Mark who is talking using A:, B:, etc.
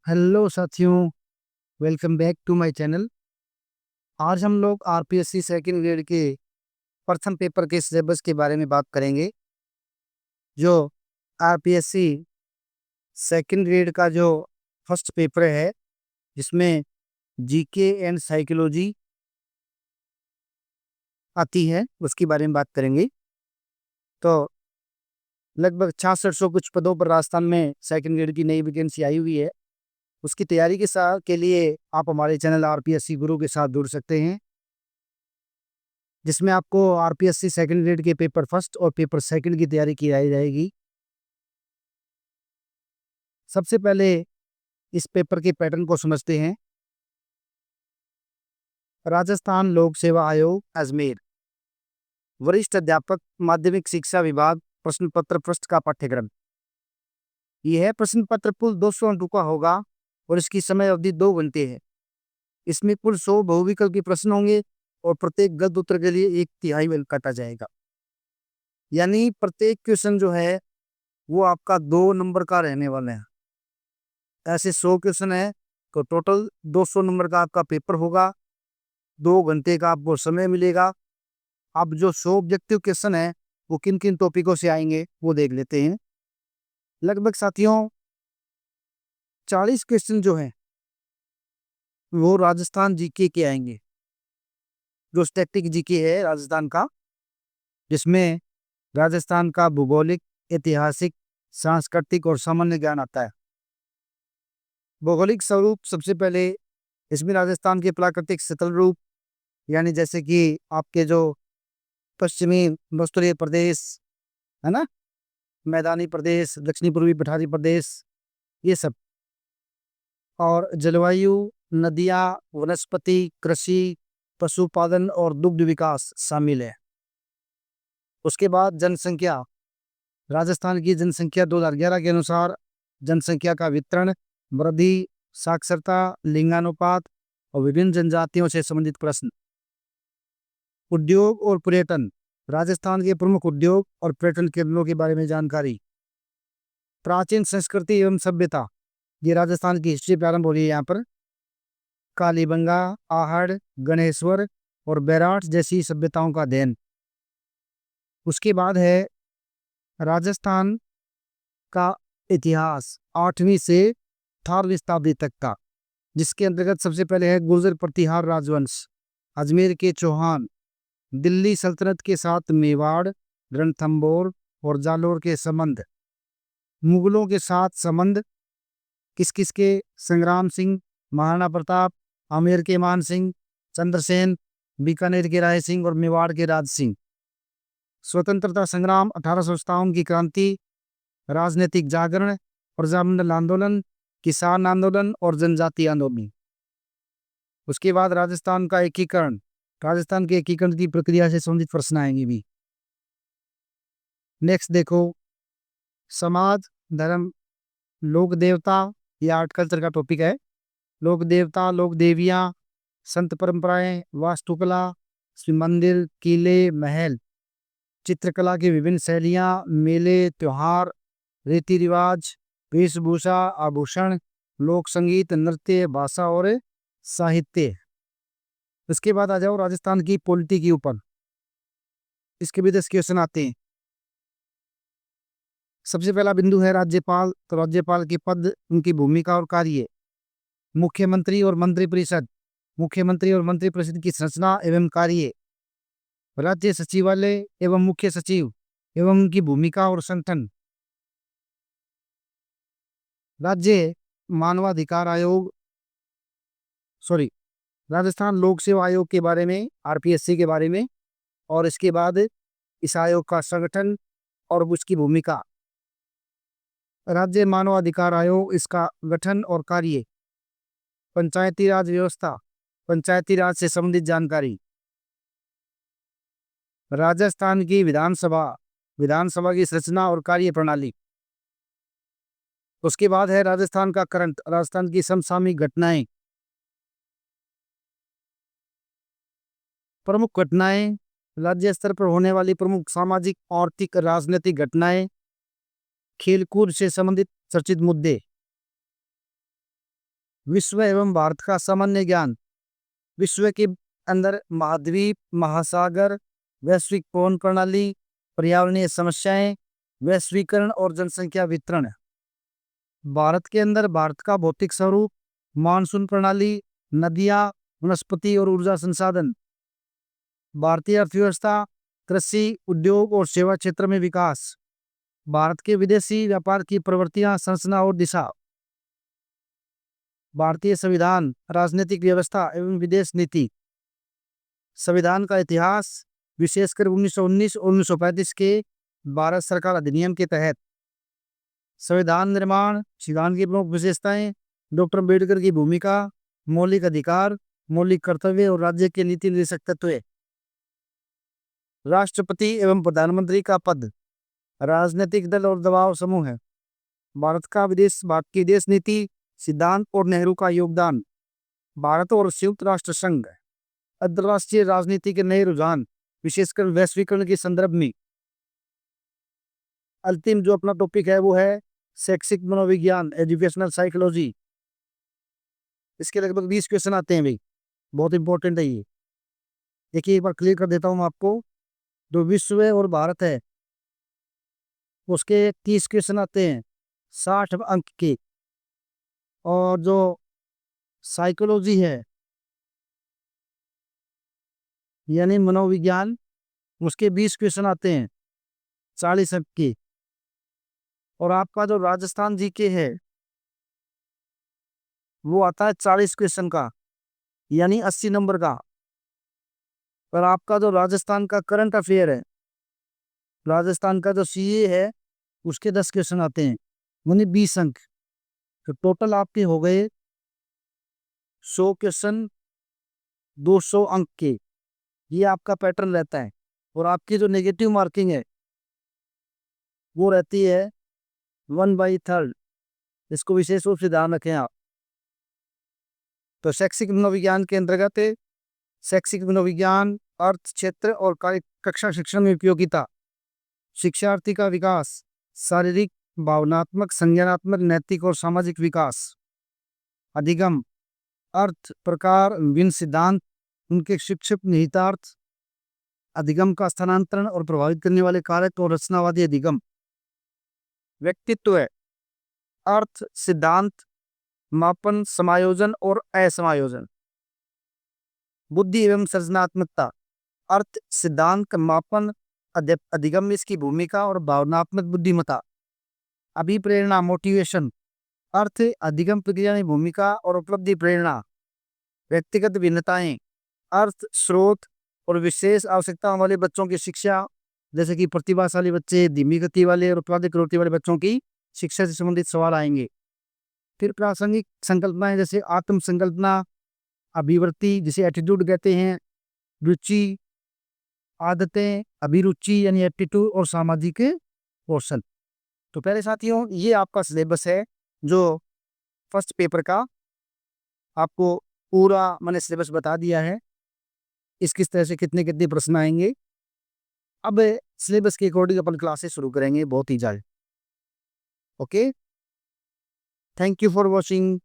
A: Hello साथियों, welcome back to my channel. आज हम लोग आरपीएससी सेकंड ग्रेड के प्रथम पेपर के सिलेबस के बारे में बात करेंगे। जो आरपीएससी सेकंड ग्रेड का जो फर्स्ट पेपर है, जिसमें जीके एंड साइकोलॉजी आती है, उसके बारे में बात करेंगे। तो लगभग 6600 कुछ पदों पर राजस्थान में सेकंड ग्रेड की नई वैकेंसी आई हुई है। उसकी तैयारी के लिए आप हमारे चैनल आरपीएससी गुरु के साथ जुड़ सकते हैं, जिसमें आपको आरपीएससी सेकंड ग्रेड के पेपर फर्स्ट और पेपर सेकंड की तैयारी की जाएगी। सबसे पहले इस पेपर के पैटर्न को समझते हैं। राजस्थान लोक सेवा आयोग अजमेर, वरिष्ठ अध्यापक माध्यमिक शिक्षा विभाग, प्रश्न पत्र पृष्ठ का पाठ्यक्रम। यह है प्रश्न पत्र कुल 200 अंकों का होगा और इसकी समय अवधि 2 घंटे है। इसमें कुल 100 बहुविकल्प के प्रश्न होंगे और प्रत्येक गलत उत्तर के लिए 1/3 अंक काटा जाएगा। यानी प्रत्येक क्वेश्चन जो है वो आपका 2 नंबर का रहने वाला है। ऐसे 100 क्वेश्चन है तो टोटल 200 नंबर का आपका पेपर होगा। 2 घंटे का आपको समय मिलेगा। अब जो 100 ऑब्जेक्टिव क्वेश्चन है वो किन किन टॉपिकों से आएंगे वो देख लेते हैं। लगभग साथियों 40 क्वेश्चन जो है वो राजस्थान जीके के आएंगे, जो स्टैटिक जीके है राजस्थान का, जिसमें राजस्थान का भूगोलिक, ऐतिहासिक, सांस्कृतिक और सामान्य ज्ञान आता है। भौगोलिक स्वरूप सबसे पहले इसमें राजस्थान के प्राकृतिक सतल रूप, यानी जैसे कि आपके जो पश्चिमी मस्तूरी प्रदेश है ना, मैदानी प्रदेश, दक्षिणी पूर्वी पठारी प्रदेश, ये सब। और जलवायु, नदियाँ, वनस्पति, कृषि, पशुपालन और दुग्ध विकास शामिल है। उसके बाद जनसंख्या, राजस्थान की जनसंख्या 2011 के अनुसार जनसंख्या का वितरण, वृद्धि, साक्षरता, लिंगानुपात और विभिन्न जनजातियों से संबंधित प्रश्न। उद्योग और पर्यटन, राजस्थान के प्रमुख उद्योग और पर्यटन केंद्रों के बारे में जानकारी। प्राचीन संस्कृति एवं सभ्यता, ये राजस्थान की हिस्ट्री प्रारंभ हो रही है यहाँ पर। कालीबंगा, आहड़, गणेश्वर और बैराट जैसी सभ्यताओं का अध्ययन। उसके बाद है राजस्थान का इतिहास 8वीं से 18वीं शताब्दी तक का, जिसके अंतर्गत सबसे पहले है गुर्जर प्रतिहार राजवंश, अजमेर के चौहान, दिल्ली सल्तनत के साथ मेवाड़, रणथंबोर और जालोर के संबंध, मुगलों के साथ संबंध, किस किस के, संग्राम सिंह, महाराणा प्रताप, आमेर के मान सिंह, चंद्रसेन, बीकानेर के राय सिंह और मेवाड़ के राज सिंह। स्वतंत्रता संग्राम, 1857 की क्रांति, राजनीतिक जागरण, प्रजामंडल आंदोलन, किसान आंदोलन और जनजाति आंदोलन। उसके बाद राजस्थान का एकीकरण, राजस्थान के एकीकरण की प्रक्रिया से संबंधित प्रश्न आएंगे भी। नेक्स्ट देखो, समाज, धर्म, लोक देवता, ये आर्ट कल्चर का टॉपिक है। लोक देवता, लोक देवियां, संत परंपराएं, वास्तुकला, मंदिर, किले, महल, चित्रकला की विभिन्न शैलियां, मेले, त्योहार, रीति रिवाज, वेशभूषा, आभूषण, लोक संगीत, नृत्य, भाषा और साहित्य। इसके बाद आ जाओ राजस्थान की पॉलिटी के ऊपर। इसके भी 10 क्वेश्चन आते हैं। सबसे पहला बिंदु है राज्यपाल। तो राज्यपाल के पद, उनकी भूमिका और कार्य। मुख्यमंत्री और मंत्रिपरिषद, मुख्यमंत्री और मंत्रिपरिषद की संरचना एवं कार्य। राज्य सचिवालय एवं मुख्य सचिव एवं उनकी भूमिका और संगठन। राज्य मानवाधिकार आयोग, सॉरी, राजस्थान लोक सेवा आयोग के बारे में, आरपीएससी के बारे में, और इसके बाद इस आयोग का संगठन और उसकी भूमिका। राज्य मानवाधिकार आयोग, इसका गठन और कार्य। पंचायती राज व्यवस्था, पंचायती राज से संबंधित जानकारी। राजस्थान की विधानसभा, विधानसभा की संरचना और कार्य प्रणाली। उसके बाद है राजस्थान का करंट, राजस्थान की समसामयिक घटनाएं। प्रमुख घटनाएं, राज्य स्तर पर होने वाली प्रमुख सामाजिक, आर्थिक, राजनीतिक घटनाएं, खेलकूद से संबंधित चर्चित मुद्दे। विश्व एवं भारत का सामान्य ज्ञान। विश्व के अंदर महाद्वीप, महासागर, वैश्विक पवन प्रणाली, पर्यावरणीय समस्याएं, वैश्वीकरण और जनसंख्या वितरण। भारत के अंदर भारत का भौतिक स्वरूप, मानसून प्रणाली, नदियां, वनस्पति और ऊर्जा संसाधन। भारतीय अर्थव्यवस्था, कृषि, उद्योग और सेवा क्षेत्र में विकास। भारत के विदेशी व्यापार की प्रवृत्तियां, संरचना और दिशा। भारतीय संविधान, राजनीतिक व्यवस्था एवं विदेश नीति। संविधान का इतिहास, विशेषकर 1919 और 1935 के भारत सरकार अधिनियम के तहत। संविधान निर्माण, संविधान की प्रमुख विशेषताएं, डॉक्टर अम्बेडकर की भूमिका, मौलिक अधिकार, मौलिक कर्तव्य और राज्य के नीति निर्देशक तत्व। राष्ट्रपति एवं प्रधानमंत्री का पद, राजनीतिक दल और दबाव समूह है। भारत की विदेश नीति, सिद्धांत और नेहरू का योगदान। भारत और संयुक्त राष्ट्र संघ, अंतर्राष्ट्रीय राजनीति के नए रुझान, विशेषकर वैश्वीकरण के संदर्भ में। अंतिम जो अपना टॉपिक है वो है शैक्षिक मनोविज्ञान, एजुकेशनल साइकोलॉजी। इसके लगभग 20 क्वेश्चन आते हैं भाई, बहुत इंपॉर्टेंट है ये। देखिए एक बार क्लियर कर देता हूँ मैं आपको। जो विश्व है और भारत है उसके 30 क्वेश्चन आते हैं 60 अंक के। और जो साइकोलॉजी है यानी मनोविज्ञान, उसके 20 क्वेश्चन आते हैं 40 अंक के। और आपका जो राजस्थान जीके है वो आता है 40 क्वेश्चन का, यानी 80 नंबर का। और आपका जो राजस्थान का करंट अफेयर है, राजस्थान का जो सीए है, उसके 10 क्वेश्चन आते हैं, यानी 20 अंक। तो टोटल आपके हो गए 100 क्वेश्चन 200 अंक के। ये आपका पैटर्न रहता है। और आपकी जो नेगेटिव मार्किंग है वो रहती है 1/3। इसको विशेष रूप से ध्यान रखें आप। तो शैक्षिक मनोविज्ञान के अंतर्गत शैक्षिक मनोविज्ञान, अर्थ क्षेत्र और कार्य कक्षा शिक्षण में उपयोगिता, शिक्षार्थी का विकास, शारीरिक, भावनात्मक, संज्ञानात्मक, नैतिक और सामाजिक विकास। अधिगम, अर्थ, प्रकार, विभिन्न सिद्धांत, उनके शिक्षक निहितार्थ, अधिगम का स्थानांतरण और प्रभावित करने वाले कारक और रचनावादी अधिगम। व्यक्तित्व है, अर्थ, सिद्धांत, मापन, समायोजन और असमायोजन। बुद्धि एवं सृजनात्मकता, अर्थ, सिद्धांत, मापन, अधिगम में इसकी भूमिका और भावनात्मक बुद्धिमत्ता। अभिप्रेरणा, मोटिवेशन, अर्थ, अधिगम प्रक्रिया में भूमिका और उपलब्धि प्रेरणा। व्यक्तिगत भिन्नताएं, अर्थ, स्रोत और विशेष आवश्यकताओं वाले बच्चों की शिक्षा, जैसे कि प्रतिभाशाली बच्चे, धीमी गति वाले और उत्पादक प्रवृत्ति वाले बच्चों की शिक्षा से संबंधित सवाल आएंगे। फिर प्रासंगिक संकल्पनाएं, जैसे आत्म संकल्पना, अभिवृत्ति जिसे एटीट्यूड कहते हैं, रुचि, आदतें, अभिरुचि यानी एप्टीट्यूड और सामाजिक कौशल। तो पहले साथियों ये आपका सिलेबस है जो फर्स्ट पेपर का आपको पूरा मैंने सिलेबस बता दिया है। किस तरह से कितने कितने प्रश्न आएंगे। अब सिलेबस के अकॉर्डिंग अपन क्लासेस शुरू करेंगे बहुत ही जल्द। Okay, thank you for watching.